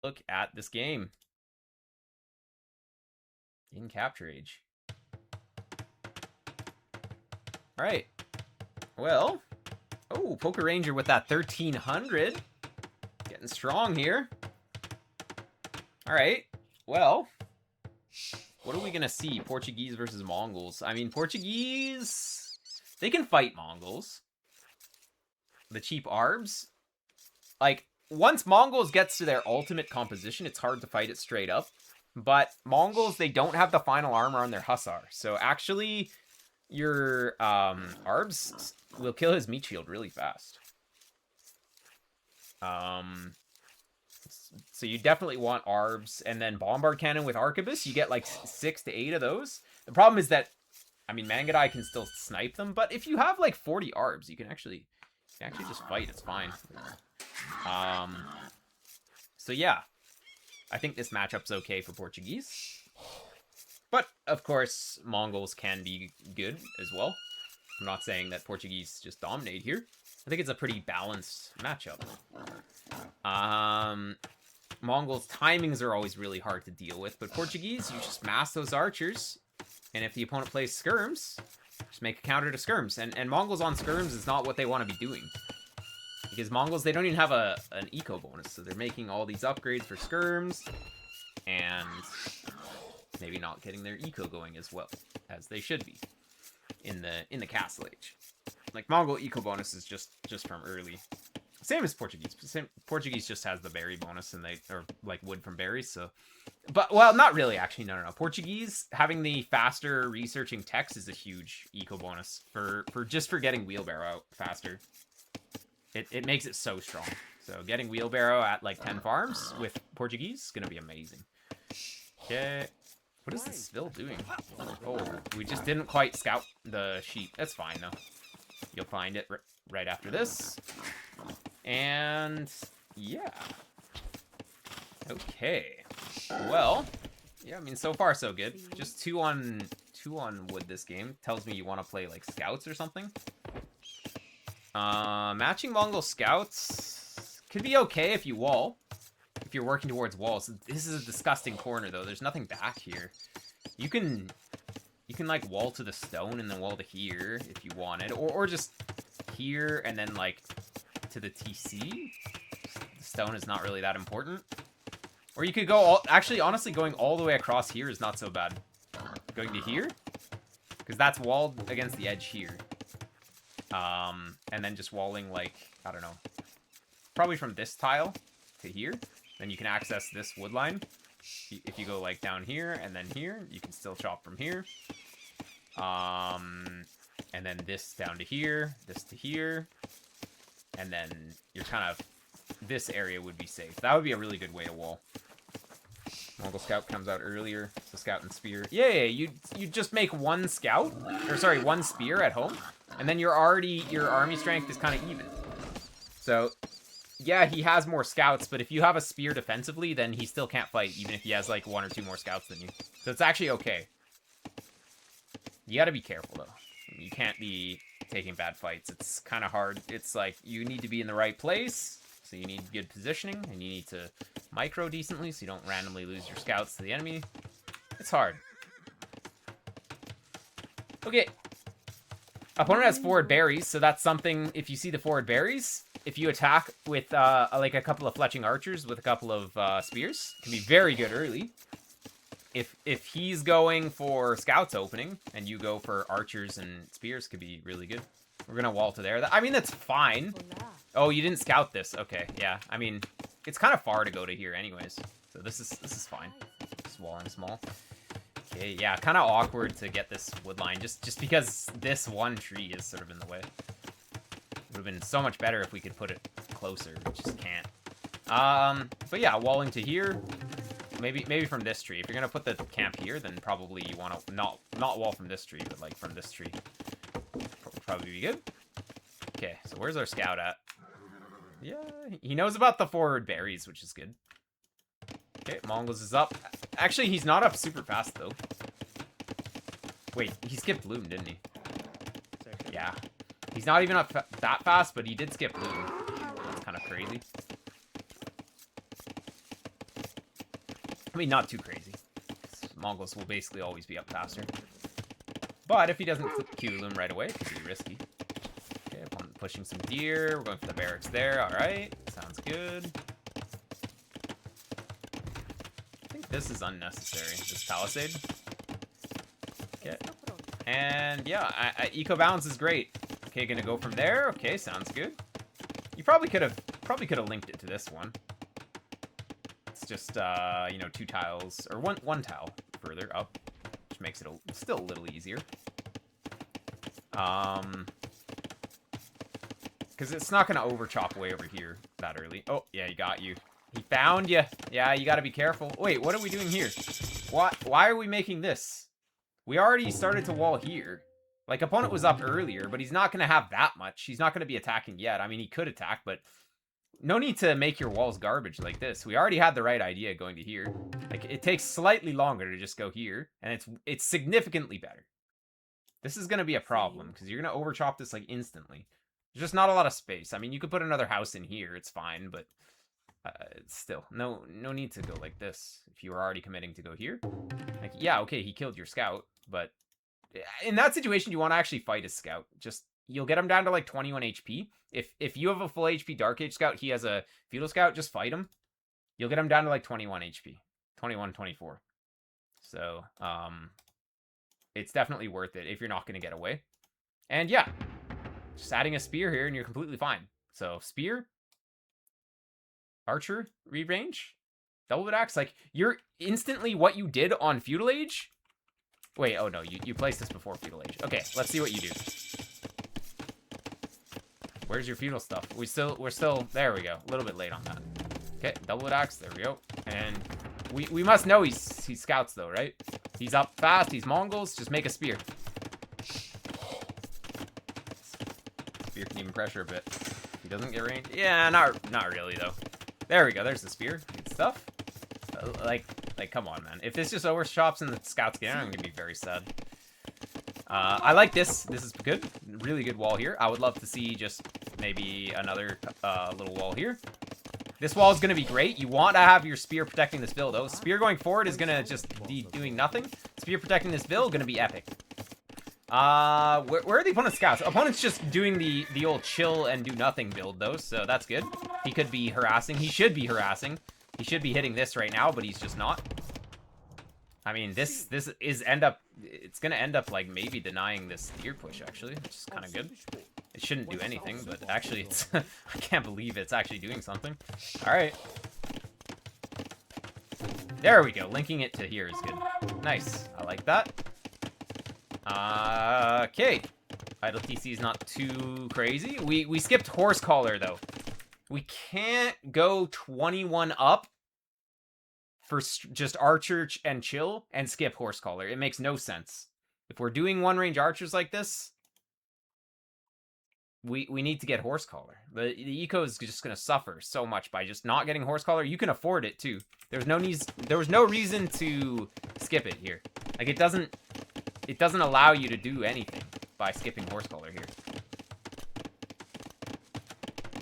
look at this game in Capture Age. All right. Well, oh, Poker Ranger with that 1300. Getting strong here. All right. Well, what are we going to see? Portuguese versus Mongols. I mean, Portuguese, they can fight Mongols. The cheap arbs. Like, once Mongols gets to their ultimate composition, it's hard to fight it straight up. But Mongols, they don't have the final armor on their Hussar. So actually, your arbs will kill his meat shield really fast. So you definitely want arbs, and then bombard cannon with arquebus. You get like 6 to 8 of those. The problem is that, I mean, Mangadai can still snipe them, but if you have like 40 arbs, you can actually just fight. It's fine. So yeah, I think this matchup's okay for Portuguese. But, of course, Mongols can be good as well. I'm not saying that Portuguese just dominate here. I think it's a pretty balanced matchup. Mongols' timings are always really hard to deal with, but Portuguese, you just mass those archers, and if the opponent plays skirms, just make a counter to skirms. And Mongols on skirms is not what they want to be doing. Because Mongols, they don't even have an eco bonus, so they're making all these upgrades for skirms, and maybe not getting their eco going as well as they should be in the Castle Age. Like, Mongol eco bonus is just from early. Same as Portuguese. Portuguese just has the berry bonus, and or like wood from berries. So, but well, not really. Actually, no. Portuguese having the faster researching text is a huge eco bonus for getting wheelbarrow out faster. It makes it so strong. So getting wheelbarrow at like 10 farms with Portuguese is gonna be amazing. Okay. What is this Svil doing? Oh, we just didn't quite scout the sheep. That's fine, though. You'll find it right after this. And, yeah. Okay. Well, yeah, I mean, so far so good. Just two on wood this game. Tells me you want to play, like, scouts or something. Matching Mongol scouts could be okay if you wall. If you're working towards walls. This is a disgusting corner, though. There's nothing back here. You can like, wall to the stone and then wall to here if you wanted. Or just here and then, like, to the TC. The stone is not really that important. Or you could go actually, honestly, going all the way across here is not so bad. Going to here? Because that's walled against the edge here. And then just walling, like, I don't know. Probably from this tile to here. Then you can access this wood line. If you go, like, down here and then here, you can still chop from here. And then this down to here, this to here. And then you're kind of... This area would be safe. That would be a really good way to wall. Mongol Scout comes out earlier. So Scout and Spear. Yeah, you just make one Scout. Or, sorry, one Spear at home. And then your army strength is kind of even. So... Yeah, he has more scouts, but if you have a spear defensively, then he still can't fight, even if he has, like, 1 or 2 more scouts than you. So it's actually okay. You gotta be careful, though. You can't be taking bad fights. It's kind of hard. It's like, you need to be in the right place, so you need good positioning, and you need to micro decently, so you don't randomly lose your scouts to the enemy. It's hard. Okay. Opponent has forward berries, so that's something, if you see the forward berries... If you attack with, like, a couple of fletching archers with a couple of spears, it can be very good early. If he's going for scouts opening, and you go for archers and spears, could be really good. We're gonna wall to there. I mean, that's fine. Oh, you didn't scout this. Okay, yeah. I mean, it's kind of far to go to here anyways. So this is fine. Just walling small. Okay, yeah, kind of awkward to get this wood line, just because this one tree is sort of in the way. Would have been so much better if we could put it closer. We just can't. But yeah, walling to here. Maybe from this tree. If you're gonna put the camp here, then probably you want to not wall from this tree, but like from this tree. Probably be good. Okay, so where's our scout at? Yeah, he knows about the forward berries, which is good. Okay, Mongols is up. Actually, he's not up super fast though. Wait, he skipped Bloom, didn't he? Yeah. He's not even up that fast, but he did skip Bloom. That's kind of crazy. I mean, not too crazy. Mongols will basically always be up faster. But if he doesn't queue them right away, it could be risky. Okay, opponent pushing some deer. We're going for the barracks there. All right, sounds good. I think this is unnecessary, this palisade. Okay. And yeah, eco balance is great. Okay, gonna go from there. Okay, sounds good. You probably could have linked it to this one. It's just you know, 2 tiles or one tile further up, which makes it still a little easier. Because it's not gonna over chop way over here that early. Oh yeah, he got you. He found you. Yeah, you gotta be careful. Wait, what are we doing here? Why are we making this? We already started to wall here. Like, opponent was up earlier, but he's not going to have that much. He's not going to be attacking yet. I mean, he could attack, but no need to make your walls garbage like this. We already had the right idea going to here. Like, it takes slightly longer to just go here, and it's significantly better. This is going to be a problem, because you're going to overchop this, like, instantly. There's just not a lot of space. I mean, you could put another house in here. It's fine, but still, no need to go like this. If you were already committing to go here. Like, yeah, okay, he killed your scout, but in that situation, you want to actually fight his scout. Just, you'll get him down to like 21 HP. If you have a full HP Dark Age scout, he has a Feudal scout, just fight him. You'll get him down to like 21 HP. 21, 24. So, it's definitely worth it if you're not going to get away. And yeah, just adding a spear here and you're completely fine. So, spear, archer, re-range, double axe. Like, you're instantly what you did on Feudal Age. Wait, oh no, you placed this before Feudal Age. Okay, let's see what you do. Where's your Feudal stuff? We're still, there we go. A little bit late on that. Okay, double axe, there we go. And we must know he's scouts though, right? He's up fast, he's Mongols, just make a spear. Spear can even pressure a bit. He doesn't get range. Yeah, not really though. There we go, there's the spear. Good stuff. Like, come on, man. If this just overchops and the scouts get in, I'm gonna be very sad. I like this. This is good. Really good wall here. I would love to see just maybe another little wall here. This wall is gonna be great. You want to have your spear protecting this bill, though. Spear going forward is gonna just be doing nothing. Spear protecting this bill, gonna be epic. Where are the opponent's scouts? Opponent's just doing the old chill and do nothing build, though, so that's good. He could be harassing. He should be harassing. He should be hitting this right now, but he's just not. I mean, this is it's gonna end up like maybe denying this deer push, actually, which is kind of good. It shouldn't do anything, but actually it's I can't believe it's actually doing something. All right, there we go. Linking it to here is good. Nice, I like that. Okay, idle TC is not too crazy. We skipped horse collar though. We can't go 21 up for just archer and chill and skip horse collar. It makes no sense. If we're doing one range archers like this, we need to get horse collar. The eco is just going to suffer so much by just not getting horse collar. You can afford it too. There was no reason to skip it here. Like, it doesn't allow you to do anything by skipping horse collar here.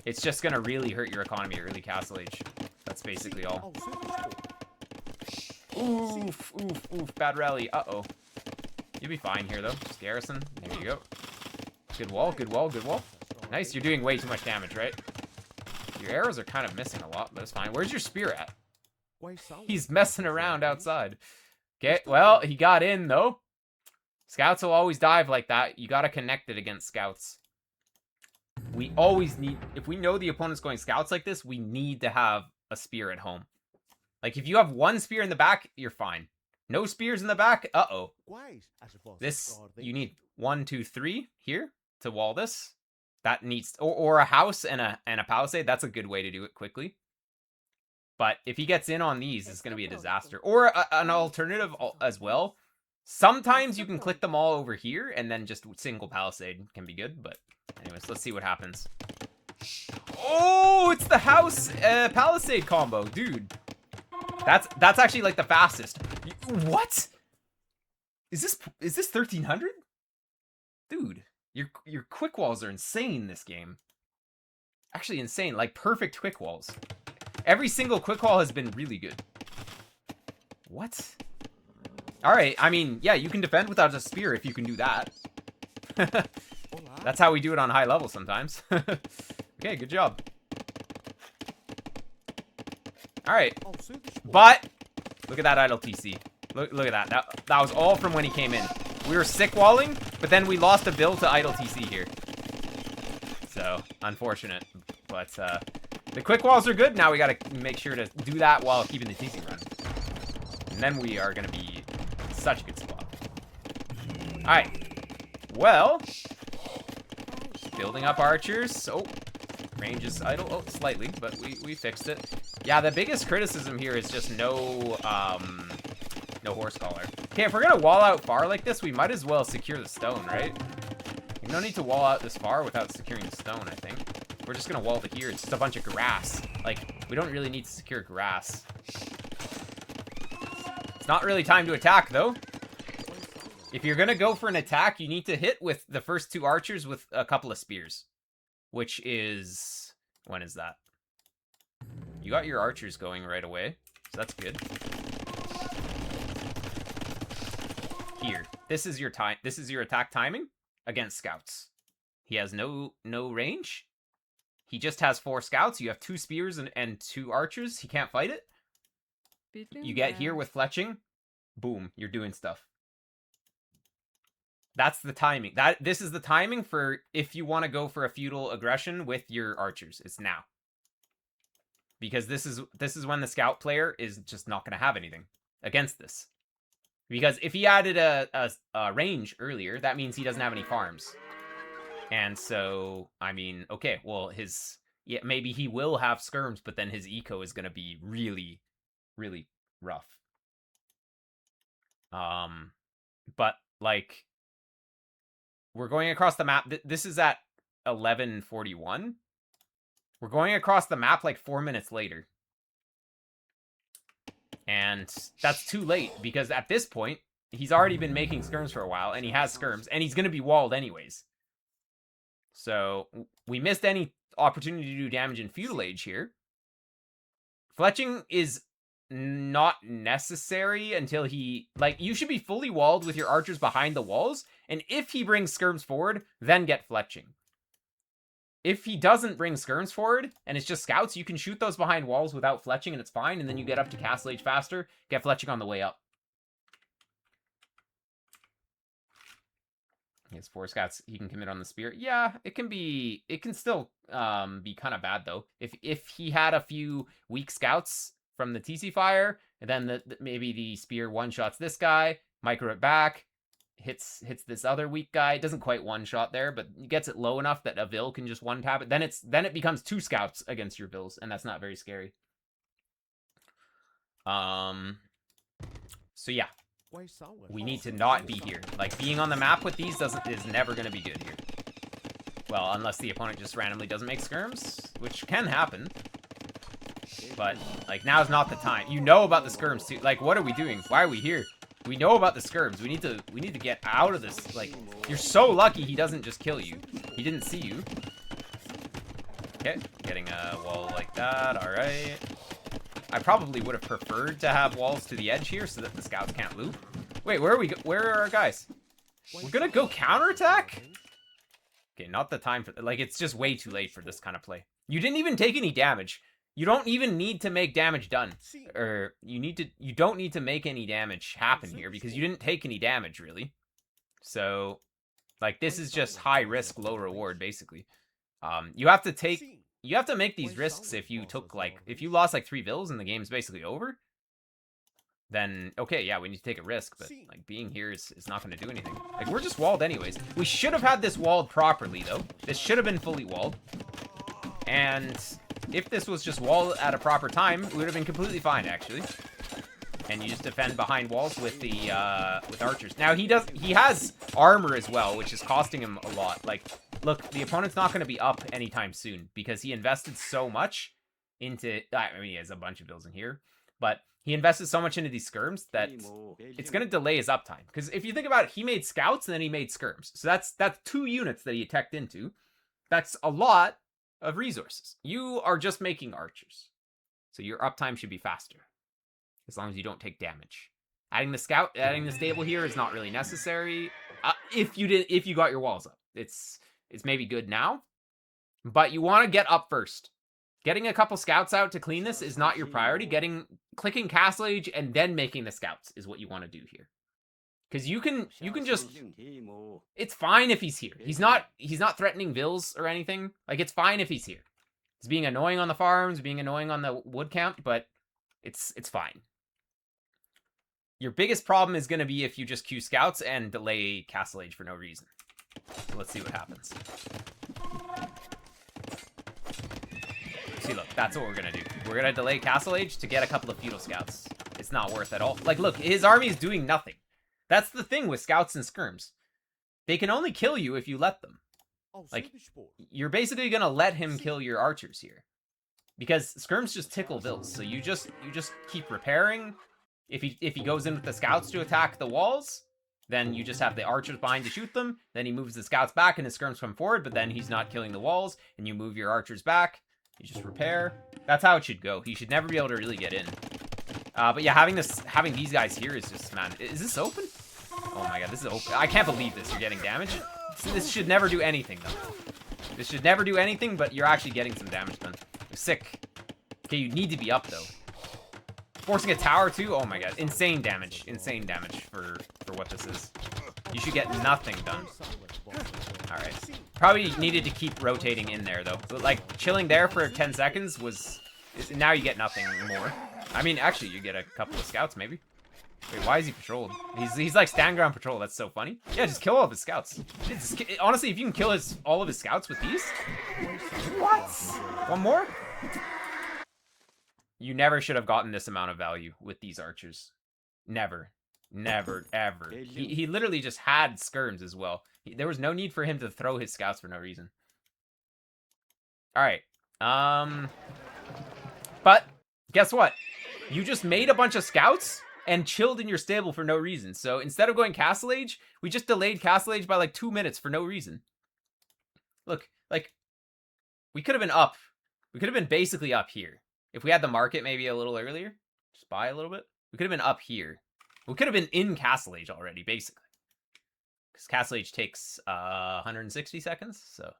It's just going to really hurt your economy early Castle Age. That's basically all. Oof, oof, oof. Bad rally. Uh-oh. You'll be fine here, though. Just garrison. There you go. Good wall, good wall, good wall. Nice, you're doing way too much damage, right? Your arrows are kind of missing a lot, but it's fine. Where's your spear at? He's messing around outside. Okay, well, he got in, though. Scouts will always dive like that. You gotta connect it against scouts. We always need, if we know the opponent's going scouts like this, we need to have a spear at home. Like, if you have one spear in the back, you're fine. No spears in the back, uh-oh. This, you need 1, 2, 3 here to wall this. That needs, or a house and a palisade. That's a good way to do it quickly. But if he gets in on these, it's going to be a disaster. Or an alternative as well. Sometimes you can click them all over here, and then just single palisade can be good. But anyways, let's see what happens. Oh, it's the house palisade combo, dude. That's actually like the fastest. What? Is this 1300? Dude, your quick walls are insane this game. Actually insane, like perfect quick walls. Every single quick wall has been really good. What? Alright, I mean, yeah, you can defend without a spear if you can do that. That's how we do it on high level sometimes. Okay, good job. Alright. But, look at that idle TC. Look at that. That was all from when he came in. We were sick walling, but then we lost a build to idle TC here. So, unfortunate. But, the quick walls are good. Now we gotta make sure to do that while keeping the TC running. And then we are gonna be in such a good spot. Alright. Well, building up archers. Oh, range is idle. Oh, slightly, but we fixed it. Yeah, the biggest criticism here is just no horse collar. Okay, if we're gonna wall out far like this, we might as well secure the stone, right? We don't need to wall out this far without securing the stone, I think. We're just gonna wall to here. It's just a bunch of grass. Like, we don't really need to secure grass. It's not really time to attack, though. If you're gonna go for an attack, you need to hit with the first 2 archers with a couple of spears. Which is... when is that? You got your archers going right away, so that's good. Here. This is your time. This is your attack timing against scouts. He has no range. He just has 4 scouts. You have 2 spears and 2 archers. He can't fight it. You get here with fletching. Boom. You're doing stuff. That's the timing. This is the timing for if you want to go for a feudal aggression with your archers. It's now. Because this is when the scout player is just not going to have anything against this. Because if he added a range earlier, that means he doesn't have any farms. And so, I mean, okay, well, yeah, maybe he will have skirms, but then his eco is going to be really, really rough. But, like, we're going across the map. This is at 11:41. We're going across the map like 4 minutes later. And that's too late, because at this point, he's already been making skirms for a while, and he has skirms, and he's going to be walled anyways. So, we missed any opportunity to do damage in Feudal Age here. Fletching is not necessary until he... like, you should be fully walled with your archers behind the walls, and if he brings skirms forward, then get fletching. If he doesn't bring skirms forward, and it's just scouts, you can shoot those behind walls without fletching, and it's fine, and then you get up to Castle Age faster, get fletching on the way up. He has 4 scouts. He can commit on the spear. Yeah, it can still be kind of bad, though. If he had a few weak scouts from the TC fire, and then maybe the spear one-shots this guy, micro it back, hits this other weak guy. It doesn't quite one-shot there, but gets it low enough that a Vil can just one-tap it. Then it becomes 2 scouts against your Vils, and that's not very scary. So yeah. We need to not be here. Like, being on the map with these is never going to be good here. Well, unless the opponent just randomly doesn't make skirms, which can happen. But, like, now's not the time. You know about the skirms, too. Like, what are we doing? Why are we here? We know about the skirms. We need to get out of this. Like, you're so lucky he doesn't just kill you. He didn't see you. Okay, getting a wall like that. All right. I probably would have preferred to have walls to the edge here so that the scouts can't loop. Wait, where are our guys? We're gonna go counterattack? Okay, not the time for... like, it's just way too late for this kind of play. You didn't even take any damage. You don't even need to make damage done. Or, you don't need to make any damage happen here because you didn't take any damage, really. So, like, this is just high risk, low reward, basically. You have to make these risks if you lost like 3 Vils and the game's basically over. Then, okay, yeah, we need to take a risk, but like being here is not going to do anything. Like, we're just walled anyways. We should have had this walled properly, though. This should have been fully walled. And if this was just walled at a proper time, it would have been completely fine, actually. And you just defend behind walls with the with archers. Now he has armor as well, which is costing him a lot. Like, look, the opponent's not going to be up anytime soon because he invested so much into... I mean, he has a bunch of builds in here, but he invested so much into these skirms that it's going to delay his uptime. Because if you think about it, he made scouts and then he made skirms. So that's 2 units that he attacked into. That's a lot of resources. You are just making archers. So your uptime should be faster. as long as you don't take damage. Adding the stable here is not really necessary. If you got your walls up, it's maybe good now, but you want to get up first. Getting a couple scouts out to clean this is not your priority. Clicking Castle Age and then making the scouts is what you want to do here. Because you can just, it's fine if he's here. He's not threatening vills or anything. Like, it's fine if he's here. He's being annoying on the farms, being annoying on the wood count, but it's fine. Your biggest problem is going to be if you just queue scouts and delay Castle Age for no reason. So let's see what happens. See, look, that's what we're going to do. We're going to delay Castle Age to get a couple of feudal scouts. It's not worth at all. Like, look, his army is doing nothing. That's the thing with scouts and skirms. They can only kill you if you let them. Like, you're basically going to let him kill your archers here. Because skirms just tickle vills, so you just keep repairing. If he goes in with the scouts to attack the walls, then you just have the archers behind to shoot them. Then he moves the scouts back and his skirms come forward, but then he's not killing the walls, and you move your archers back. You just repair. That's how it should go. He should never be able to really get in. But yeah, having these guys here is just, man, is this open? Oh my god, this is open. I can't believe this. You're getting damage. This should never do anything, though. This should never do anything, but you're actually getting some damage done. You're sick. Okay, you need to be up, though. Forcing a tower, too? Oh my god. Insane damage. Insane damage for what this is. You should get nothing done. Alright. Probably needed to keep rotating in there, though. So, like, chilling there for 10 seconds was... Now you get nothing more. I mean, actually, you get a couple of scouts, maybe. Wait, why is he patrolled? He's like stand ground patrol. That's so funny. Yeah, just kill all of his scouts. Honestly, if you can kill all of his scouts with these... What? One more? You never should have gotten this amount of value with these archers. Never. Never, ever. He literally just had skirms as well. There was no need for him to throw his scouts for no reason. Alright. But, guess what? You just made a bunch of scouts and chilled in your stable for no reason. So, instead of going Castle Age, we just delayed Castle Age by like 2 minutes for no reason. Look, like, we could have been up. We could have been basically up here. If we had the market maybe a little earlier, just buy a little bit, we could have been up here. We could have been in Castle Age already, basically. Because Castle Age takes 160 seconds, so.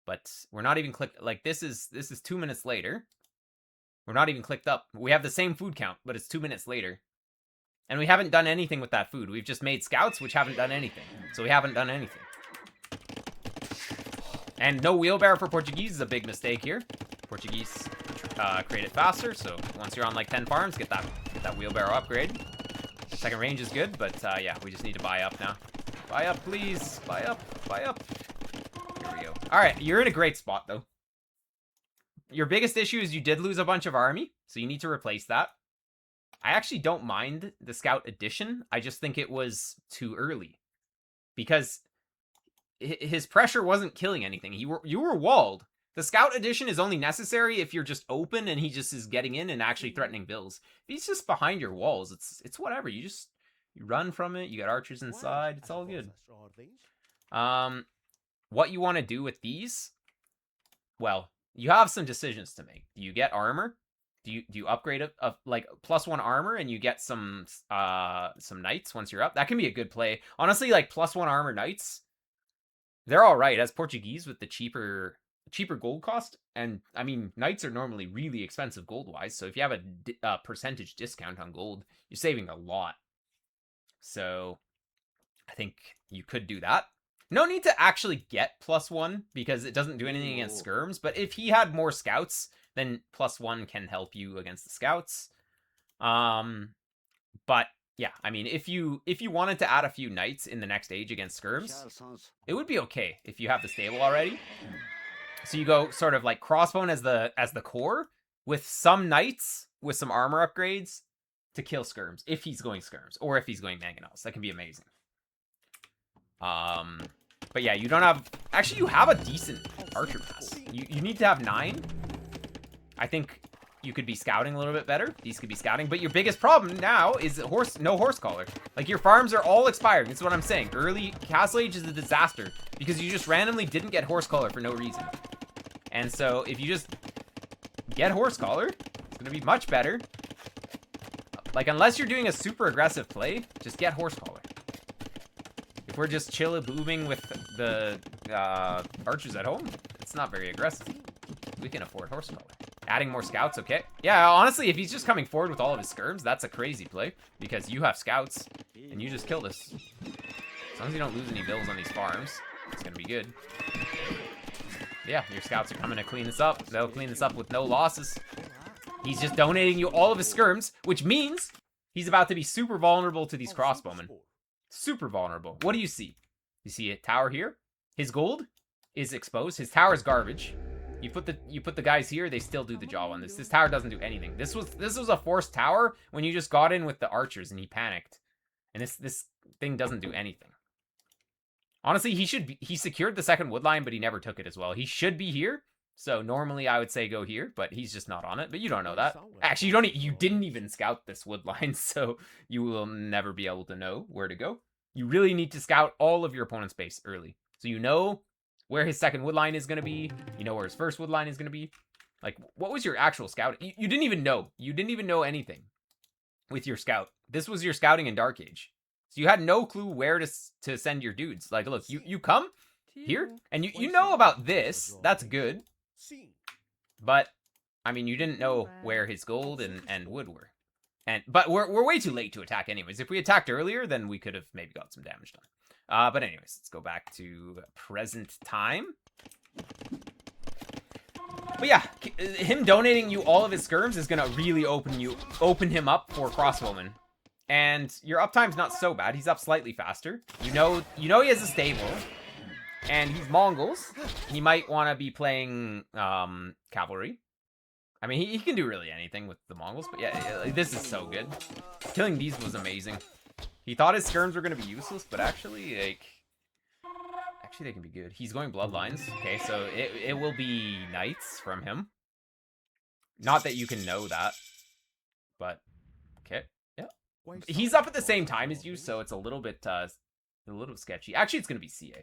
But we're not even clicked, like this is 2 minutes later. We're not even clicked up. We have the same food count, but it's 2 minutes later. And we haven't done anything with that food. We've just made scouts, which haven't done anything. So we haven't done anything. And no wheelbarrow for Portuguese is a big mistake here. Portuguese create it faster, so once you're on like 10 farms, get that wheelbarrow upgrade. Second range is good, but yeah, we just need to buy up now. Buy up, please. Buy up. Buy up. Here we go. All right, you're in a great spot, though. Your biggest issue is you did lose a bunch of army, so you need to replace that. I actually don't mind the scout addition. I just think it was too early. Because his pressure wasn't killing anything. You were walled. The scout addition is only necessary if you're just open and he just is getting in and actually threatening vills. If he's just behind your walls, it's whatever. You run from it. You got archers inside. It's all good. What you want to do with these? Well, you have some decisions to make. Do you get armor? Do you upgrade a like +1 armor and you get some knights once you're up? That can be a good play. Honestly, like +1 armor knights, they're all right as Portuguese with the cheaper gold cost. And I mean, knights are normally really expensive gold wise, so if you have a percentage discount on gold, you're saving a lot. So I think you could do that. No need to actually get +1 because it doesn't do anything against skirms, but if he had more scouts, then +1 can help you against the scouts. But yeah, I mean, if you wanted to add a few knights in the next age against skirms, it would be okay if you have the stable already. So you go sort of like crossbone as the core with some knights with some armor upgrades to kill skirms if he's going skirms or if he's going mangonels. That can be amazing. But yeah, you don't have... Actually, you have a decent archer mass. You need to have 9. I think you could be scouting a little bit better. These could be scouting. But your biggest problem now is no horse collar. Like, your farms are all expiring. That's what I'm saying. Early Castle Age is a disaster because you just randomly didn't get horse collar for no reason. And so, if you just get horse collar, it's going to be much better. Like, unless you're doing a super aggressive play, just get horse collar. If we're just booming with the archers at home, it's not very aggressive. We can afford horse collar. Adding more scouts, okay. Yeah, honestly, if he's just coming forward with all of his skirms, that's a crazy play. Because you have scouts, and you just kill this. As long as you don't lose any vills on these farms, it's going to be good. Yeah, your scouts are coming to clean this up. They'll clean this up with no losses. He's just donating you all of his skirms, which means he's about to be super vulnerable to these crossbowmen. Super vulnerable. What do you see? You see a tower here? His gold is exposed. His tower is garbage. You put the guys here, they still do the job on this. This tower doesn't do anything. This was a forced tower when you just got in with the archers and he panicked. And this thing doesn't do anything. Honestly, he secured the second wood line, but he never took it as well. He should be here. So normally I would say go here, but he's just not on it. But you don't know that. Actually, you didn't even scout this wood line, so you will never be able to know where to go. You really need to scout all of your opponent's base early. So you know where his second wood line is going to be. You know where his first wood line is going to be. Like, what was your actual scout? You didn't even know. You didn't even know anything with your scout. This was your scouting in Dark Age. So you had no clue where to send your dudes. Like, look, you come here, and you know about this. That's good. But, I mean, you didn't know where his gold and wood were. But we're way too late to attack anyways. If we attacked earlier, then we could have maybe got some damage done. But anyways, let's go back to present time. But yeah, him donating you all of his skirms is going to really open him up for crossbowmen. And your uptime's not so bad. He's up slightly faster. You know he has a stable. And he's Mongols. He might want to be playing cavalry. I mean, he can do really anything with the Mongols. But yeah, this is so good. Killing these was amazing. He thought his skirms were going to be useless, but actually, like... Actually, they can be good. He's going bloodlines. Okay, so it will be knights from him. Not that you can know that. But, okay, yeah. He's up at the same time as you, so it's a little bit sketchy. Actually, it's going to be CA.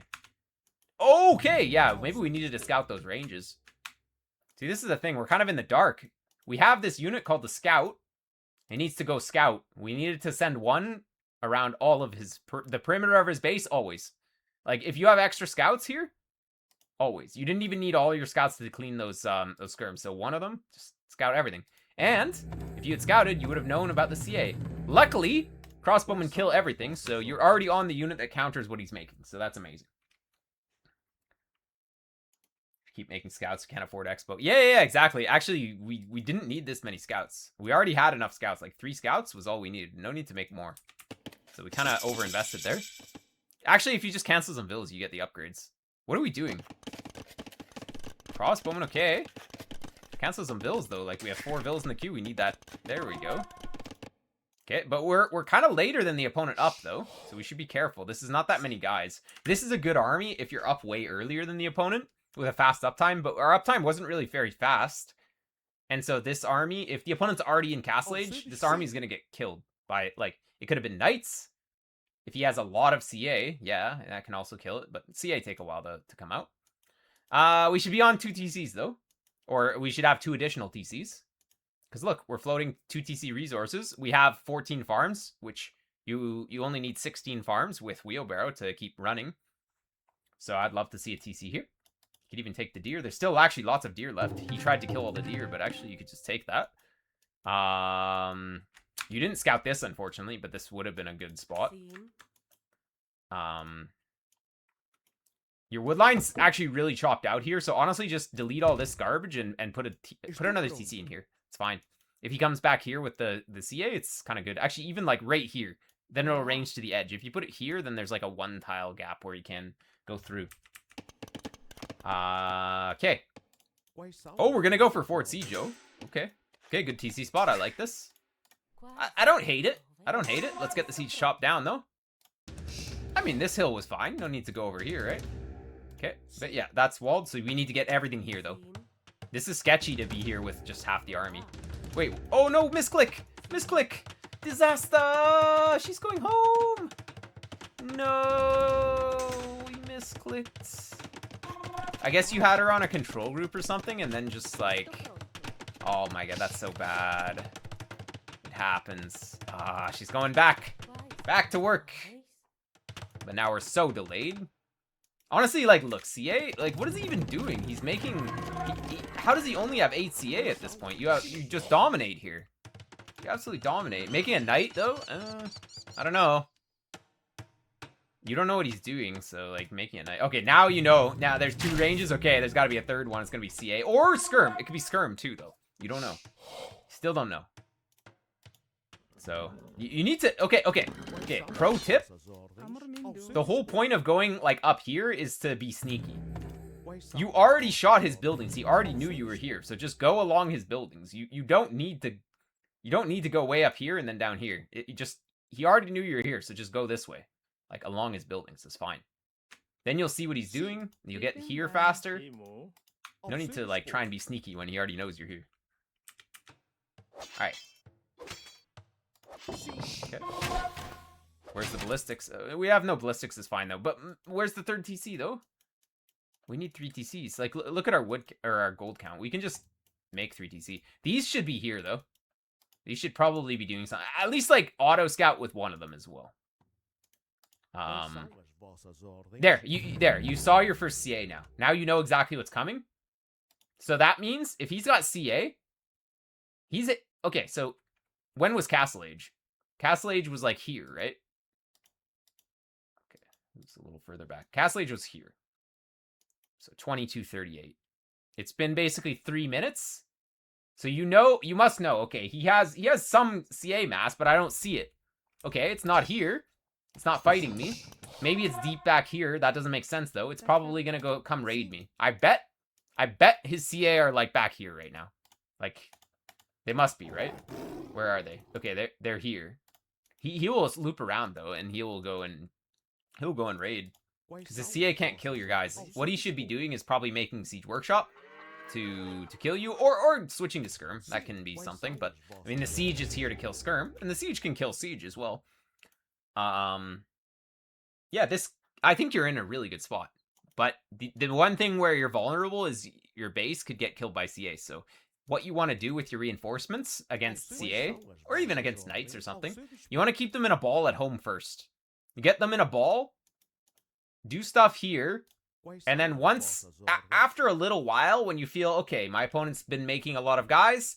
Okay, yeah, maybe we needed to scout those ranges. See, this is the thing. We're kind of in the dark. We have this unit called the Scout. It needs to go scout. We needed to send one around all of the perimeter of his base, always. Like, if you have extra scouts here, always. You didn't even need all your scouts to clean those skirms. So one of them, just scout everything. And if you had scouted, you would have known about the CA. Luckily, crossbowmen kill everything, so you're already on the unit that counters what he's making. So that's amazing. Keep making scouts, can't afford expo. Yeah, exactly. Actually, we didn't need this many scouts. We already had enough scouts. Like 3 scouts was all we needed. No need to make more. So we kind of overinvested there. Actually, if you just cancel some vills, you get the upgrades. What are we doing? Crossbowman, okay. Cancel some vills though. Like we have 4 vills in the queue. We need that. There we go. Okay, but we're kind of later than the opponent up though, so we should be careful. This is not that many guys. This is a good army if you're up way earlier than the opponent with a fast uptime, but our uptime wasn't really very fast. And so this army, if the opponent's already in Castle Age, this army is going to get killed by, like, it could have been Knights. If he has a lot of CA, yeah, that can also kill it, but CA take a while to come out. We should be on 2 TCs, though. Or we should have 2 additional TCs. Because look, we're floating 2 TC resources. We have 14 farms, which you only need 16 farms with wheelbarrow to keep running. So I'd love to see a TC here. You could even take the deer. There's still actually lots of deer left. He tried to kill all the deer, but actually you could just take that. You didn't scout this, unfortunately, but this would have been a good spot. Your wood line's actually really chopped out here, so honestly just delete all this garbage and put another TC in here. It's fine. If he comes back here with the CA, it's kind of good. Actually, even like right here, then it'll range to the edge. If you put it here, then there's like a 1 tile gap where you can go through. Okay. Oh, we're gonna go for Fort Sijo. Okay. Okay, good TC spot. I like this. I don't hate it. I don't hate it. Let's get the siege chopped down, though. I mean, this hill was fine. No need to go over here, right? Okay. But yeah, that's walled, so we need to get everything here, though. This is sketchy to be here with just half the army. Wait. Oh, no. Misclick. Misclick. Disaster. She's going home. No. We misclicked. I guess you had her on a control group or something and then just like... Oh my god, that's so bad. It happens. Ah, she's going back. Back to work. But now we're so delayed. Honestly, like, look, CA, like, what is he even doing? He's making... how does he only have 8 CA at this point? You just dominate here. You absolutely dominate. Making a knight, though? I don't know. You don't know what he's doing, so, like, making a knight. Okay, now you know. Now, there's 2 ranges. Okay, there's got to be a third one. It's going to be CA. Or Skirm. It could be Skirm, too, though. You don't know. Still don't know. So, you need to... Okay. Pro tip. The whole point of going, like, up here is to be sneaky. You already shot his buildings. He already knew you were here. So just go along his buildings. You don't need to... You don't need to go way up here and then down here. He already knew you were here, so just go this way. Like, along his buildings. It's fine. Then you'll see what he's doing. You'll get here faster. No need to, like, try and be sneaky when he already knows you're here. Alright. Okay. Where's the ballistics? We have no ballistics, is fine, though. But where's the 3rd TC, though? We need 3 TCs. Like, look at our wood, or our gold count. We can just make 3 TC. These should be here, though. These should probably be doing something. At least, like, auto scout with one of them as well. There, you saw your first CA now. Now you know exactly what's coming. So that means if he's got CA, he's at... Okay, so when was Castle Age? Castle Age was, like, here, right? Okay, it's a little further back. Castle Age was here. So 22:38. It's been basically 3 minutes. So you must know, okay, he has some CA mass, but I don't see it. Okay, it's not here. It's not fighting me. Maybe it's deep back here. That doesn't make sense, though. It's probably gonna come raid me. I bet his CA are, like, back here right now. Like, they must be, right? Where are they? Okay, they're here. He will loop around, though, and he'll go and raid. Because the CA can't kill your guys. What he should be doing is probably making Siege Workshop to kill you, or switching to Skirm. That can be something, but I mean, the Siege is here to kill Skirm, and the Siege can kill Siege as well. Yeah, I think you're in a really good spot. But the one thing where you're vulnerable is your base could get killed by CA. So what you want to do with your reinforcements against CA, or even against Knights or something, you want to keep them in a ball at home first. You get them in a ball, do stuff here, and then after a little while, when you feel, okay, my opponent's been making a lot of guys,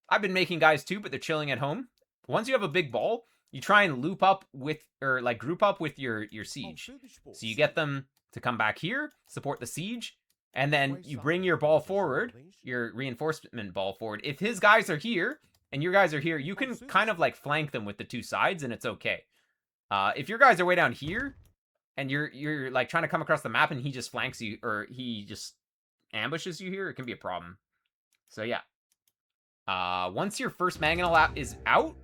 I've been making guys too, but they're chilling at home. Once you have a big ball, you try and loop up with, or like group up with your siege. So you get them to come back here, support the siege, and then you bring your ball forward, your reinforcement ball forward. If his guys are here, and your guys are here, you can kind of like flank them with the 2 sides, and it's okay. If your guys are way down here, and you're like trying to come across the map and he just flanks you, or he just ambushes you here, it can be a problem. So yeah. Once your first Mangonel is out,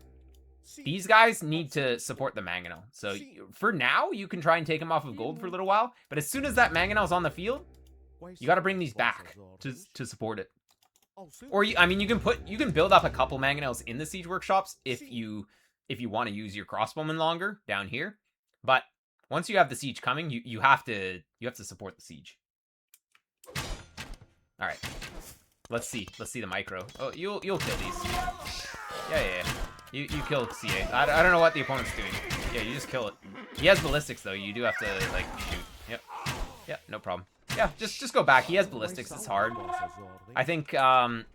these guys need to support the Mangonel. So for now, you can try and take them off of gold for a little while, but as soon as that Mangonel's on the field, you got to bring these back to support it. Or I mean, you can build up a couple Mangonels in the siege workshops if you want to use your crossbowmen longer down here. But once you have the siege coming, you have to support the siege. All right, let's see the micro. Oh, you'll kill these. Yeah. You killed CA. I don't know what the opponent's doing. Yeah, you just kill it. He has ballistics though. You do have to like shoot. Yep. Yeah, no problem. Yeah, just go back. He has ballistics. It's hard. I think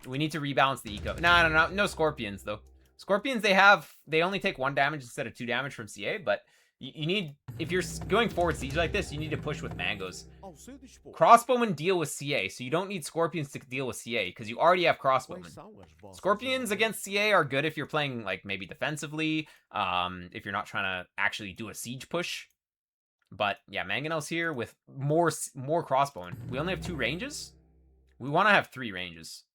we need to rebalance the eco. No scorpions though. Scorpions they only take 1 damage instead of 2 damage from CA, but you need, if you're going forward siege like this, you need to push with mangoes. Crossbowmen deal with CA, so you don't need scorpions to deal with CA, because you already have crossbowmen. Scorpions against CA are good if you're playing, like, maybe defensively, if you're not trying to actually do a siege push. But, yeah, Mangonel's here with more crossbowmen. We only have 2 ranges. We want to have 3 ranges.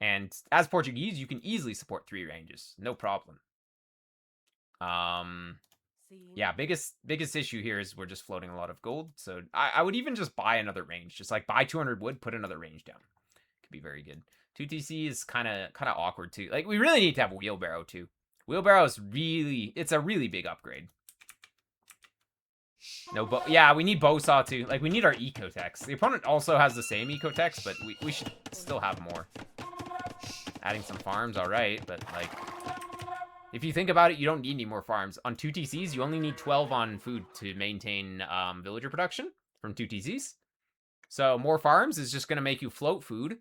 And as Portuguese, you can easily support 3 ranges. No problem. Yeah, biggest issue here is we're just floating a lot of gold. So I would even just buy another range. Just like buy 200 wood, put another range down. Could be very good. 2 TC is kind of awkward too. Like, we really need to have a wheelbarrow too. Wheelbarrow is it's a really big upgrade. No, yeah, we need bowsaw too. Like, we need our ecotex. The opponent also has the same ecotex, but we should still have more. Adding some farms, all right, but like, If you think about it, you don't need any more farms. On 2 TCs, you only need 12 on food to maintain villager production from 2 TCs. So more farms is just going to make you float food,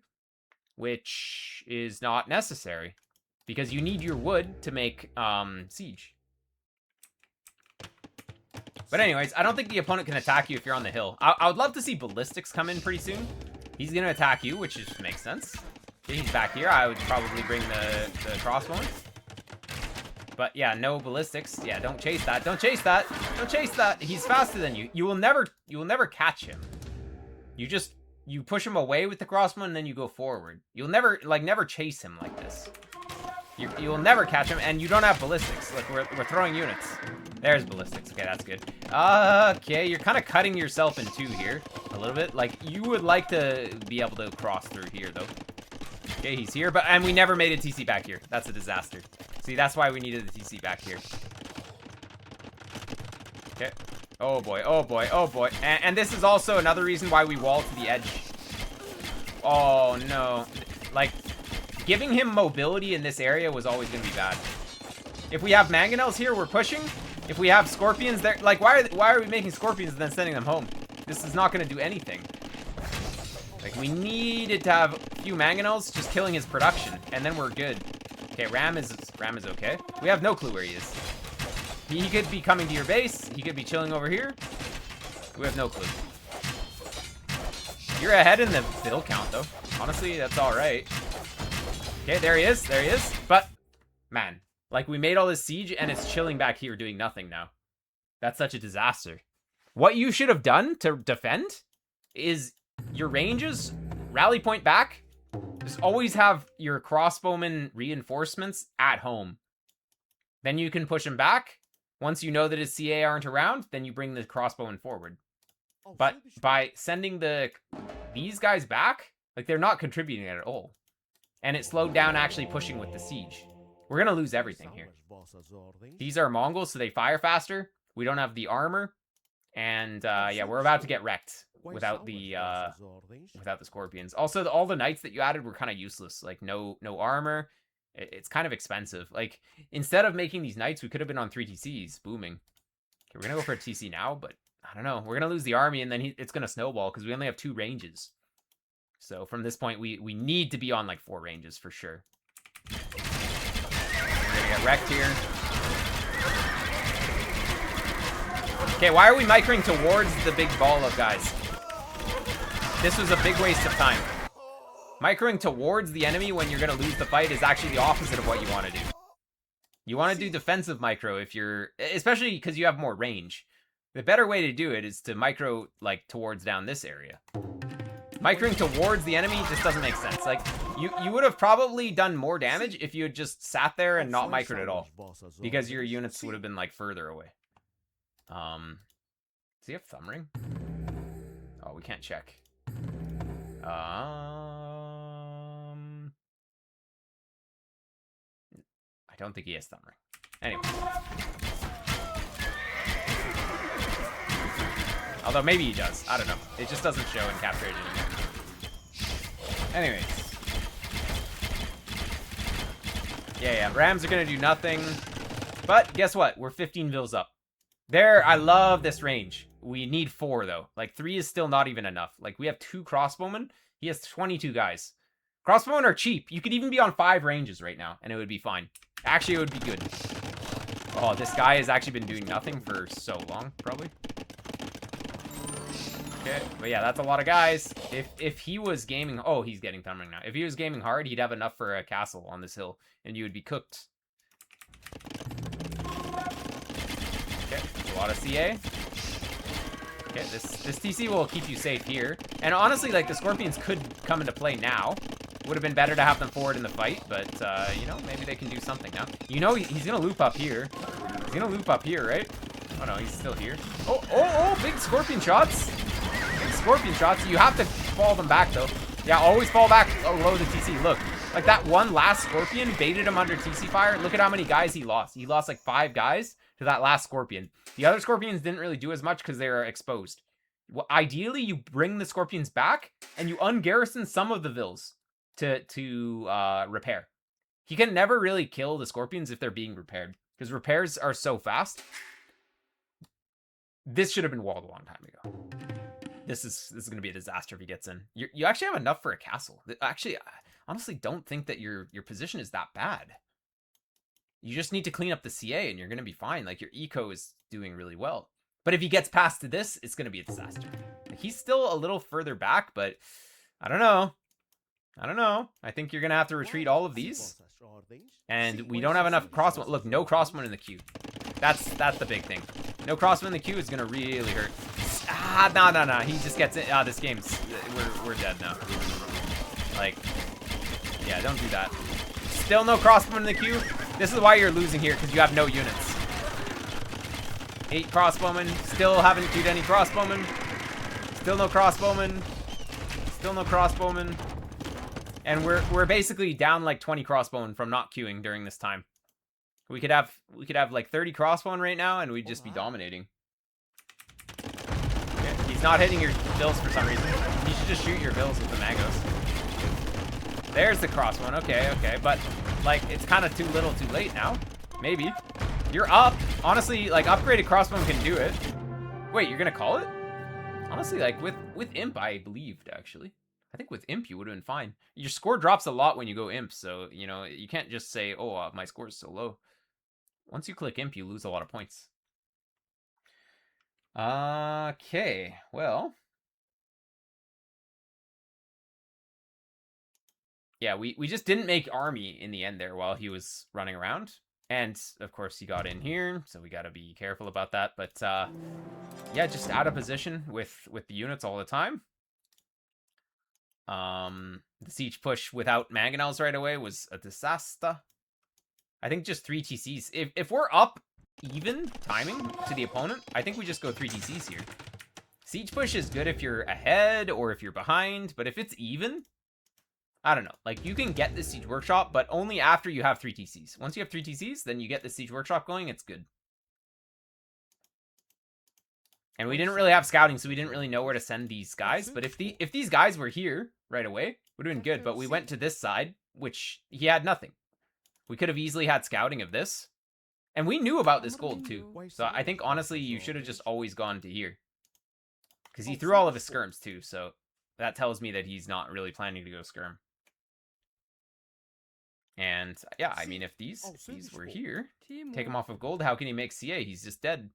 which is not necessary. Because you need your wood to make siege. But anyways, I don't think the opponent can attack you if you're on the hill. I would love to see ballistics come in pretty soon. He's going to attack you, which just makes sense. Okay, he's back here. I would probably bring the crossbow. But yeah, no ballistics. Yeah, don't chase that. Don't chase that. Don't chase that. He's faster than you. You will never catch him. You push him away with the crossbow and then you go forward. You'll never chase him like this. You'll never catch him, and you don't have ballistics. Look, we're throwing units. There's ballistics. Okay, that's good. Okay, you're kind of cutting yourself in two here. A little bit. Like, you would like to be able to cross through here, though. Okay, he's here, and we never made a TC back here. That's a disaster. See, that's why we needed the TC back here. Okay. Oh, boy. Oh, boy. Oh, boy. And this is also another reason why we wall to the edge. Oh, no. Like, giving him mobility in this area was always going to be bad. If we have mangonels here, we're pushing. If we have scorpions there, like, why are we making scorpions and then sending them home? This is not going to do anything. Like, we needed to have a few mangonels just killing his production, and then we're good. Okay, Ram is okay. We have no clue where he is. He could be coming to your base. He could be chilling over here. We have no clue. You're ahead in the bill count, though. Honestly, that's all right. Okay, there he is. There he is. But, man, like, we made all this siege, and it's chilling back here doing nothing now. That's such a disaster. What you should have done to defend is your ranges, rally point back. Just always have your crossbowman reinforcements at home. Then you can push him back. Once you know that his CA aren't around, then you bring the crossbowman forward. But by sending these guys back, like, they're not contributing at all. And it slowed down actually pushing with the siege. We're going to lose everything here. These are Mongols, so they fire faster. We don't have the armor. And, yeah, we're about to get wrecked without the scorpions. Also, all the knights that you added were kind of useless. Like, no armor. It's kind of expensive. Like, instead of making these knights, we could have been on 3 TCs. Booming. Okay, we're going to go for a TC now, but I don't know. We're going to lose the army, and then it's going to snowball because we only have 2 ranges. So from this point, we need to be on, like, 4 ranges for sure. We're going to get wrecked here. Okay, why are we microing towards the big ball of guys? This was a big waste of time. Microing towards the enemy when you're going to lose the fight is actually the opposite of what you want to do. You want to do defensive micro if you're... Especially because you have more range. The better way to do it is to micro, like, towards down this area. Microing towards the enemy just doesn't make sense. Like, you would have probably done more damage if you had just sat there and not microed at all. Because your units would have been, like, further away. Does he have thumb ring? Oh, we can't check. I don't think he has thumb ring. Anyway. Although maybe he does. I don't know. It just doesn't show in capture agent anymore. Anyways. Yeah. Rams are going to do nothing. But guess what? We're 15 vils up. There, I love this range. We need 4, though. Like, 3 is still not even enough. Like, we have 2 crossbowmen. He has 22 guys. Crossbowmen are cheap. You could even be on 5 ranges right now, and it would be fine. Actually, it would be good. Oh, this guy has actually been doing nothing for so long, probably. Okay, but yeah, that's a lot of guys. If he was gaming... Oh, he's getting thumb ring now. If he was gaming hard, he'd have enough for a castle on this hill, and you would be cooked. Okay, a lot of CA. Okay, this TC will keep you safe here. And honestly, like, the Scorpions could come into play now. Would have been better to have them forward in the fight, but, you know, maybe they can do something now. You know, he's gonna loop up here. He's gonna loop up here, right? Oh, no, he's still here. Oh, big Scorpion shots. Big Scorpion shots. You have to fall them back, though. Yeah, always fall back below the TC. Look, like, that one last Scorpion baited him under TC fire. Look at how many guys he lost. He lost, like, 5 guys to that last Scorpion. The other Scorpions didn't really do as much because they were exposed. Well, ideally, you bring the Scorpions back, and you ungarrison some of the vills to repair. He can never really kill the scorpions if they're being repaired, because repairs are so fast. This should have been walled a long time ago. This is going to be a disaster if he gets in. You actually have enough for a castle. Actually, I honestly don't think that your position is that bad. You just need to clean up the CA and you're going to be fine. Like, your eco is doing really well. But if he gets past to this, it's going to be a disaster. Like, he's still a little further back, but I don't know. I think you're going to have to retreat all of these. And we don't have enough crossbow. Look, no crossbow in the queue. That's the big thing. No crossbow in the queue is going to really hurt. No. He just gets it. This game's... We're dead now. Like, yeah, don't do that. Still no crossbow in the queue. This is why you're losing here, because you have no units. 8 crossbowmen. Still haven't queued any crossbowmen. Still no crossbowmen. Still no crossbowmen. And we're basically down like 20 crossbowmen from not queuing during this time. We could have like 30 crossbowmen right now, and we'd just be dominating. Okay, he's not hitting your bills for some reason. You should just shoot your bills with the magos. There's the crossbowman. Okay, but like it's kind of too little, too late now. Maybe you're up. Honestly, like upgraded crossbowman can do it. Wait, you're gonna call it? Honestly, like with imp, I believed actually. I think with imp you would have been fine. Your score drops a lot when you go imp, so you know you can't just say, "Oh, my score is so low." Once you click imp, you lose a lot of points. Okay, well, yeah, we just didn't make army in the end there while he was running around, and of course he got in here, so we got to be careful about that. But yeah, just out of position with the units all the time. The siege push without mangonels right away was a disaster. I think just 3 TCs. If we're up even timing to the opponent, I think we just go 3 TCs here. Siege push is good if you're ahead or if you're behind, but if it's even, I don't know. Like, you can get the siege workshop, but only after you have 3 TCs. Once you have 3 TCs, then you get the siege workshop going, it's good. And we didn't really have scouting, so we didn't really know where to send these guys. But if these guys were here right away, would have been good. But we went to this side, which he had nothing. We could have easily had scouting of this. And we knew about this gold, too. So I think, honestly, you should have just always gone to here. Because he threw all of his skirms, too. So that tells me that he's not really planning to go skirm. And, yeah, I mean, if these were here, take him off of gold, how can he make CA? He's just dead.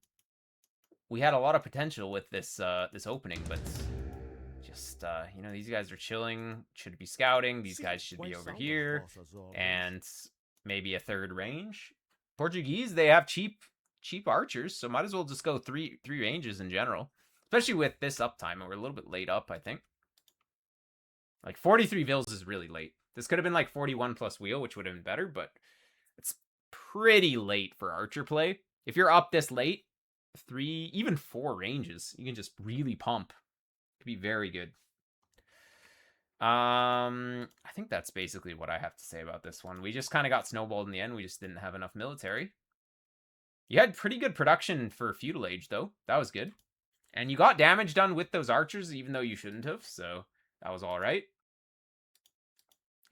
We had a lot of potential with this this opening, but just, you know, these guys are chilling. Should be scouting. These guys should be over here. And maybe a third range. Portuguese, they have cheap archers, so might as well just go three ranges in general. Especially with this uptime, and we're a little bit late up, I think. Like, 43 vills is really late. This could have been like 41 plus wheel, which would have been better, but it's pretty late for archer play. If you're up this late, 3, even 4 ranges, you can just really pump. It could be very good. I think that's basically what I have to say about this one. We just kind of got snowballed in the end. We just didn't have enough military. You had pretty good production for feudal age, though. That was good. And you got damage done with those archers, even though you shouldn't have, so that was all right.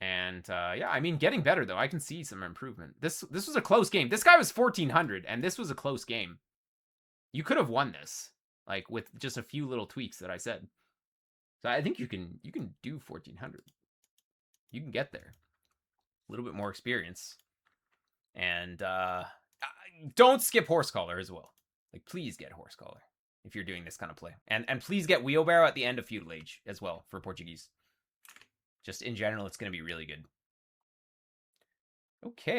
And, yeah, I mean, getting better, though. I can see some improvement. This was a close game. This guy was 1400, and this was a close game. You could have won this, like, with just a few little tweaks that I said. So I think you can do 1400. You can get there. A little bit more experience. And don't skip horse collar as well. Like, please get horse collar if you're doing this kind of play. And please get wheelbarrow at the end of feudal age as well for Portuguese. Just in general, it's going to be really good. Okay.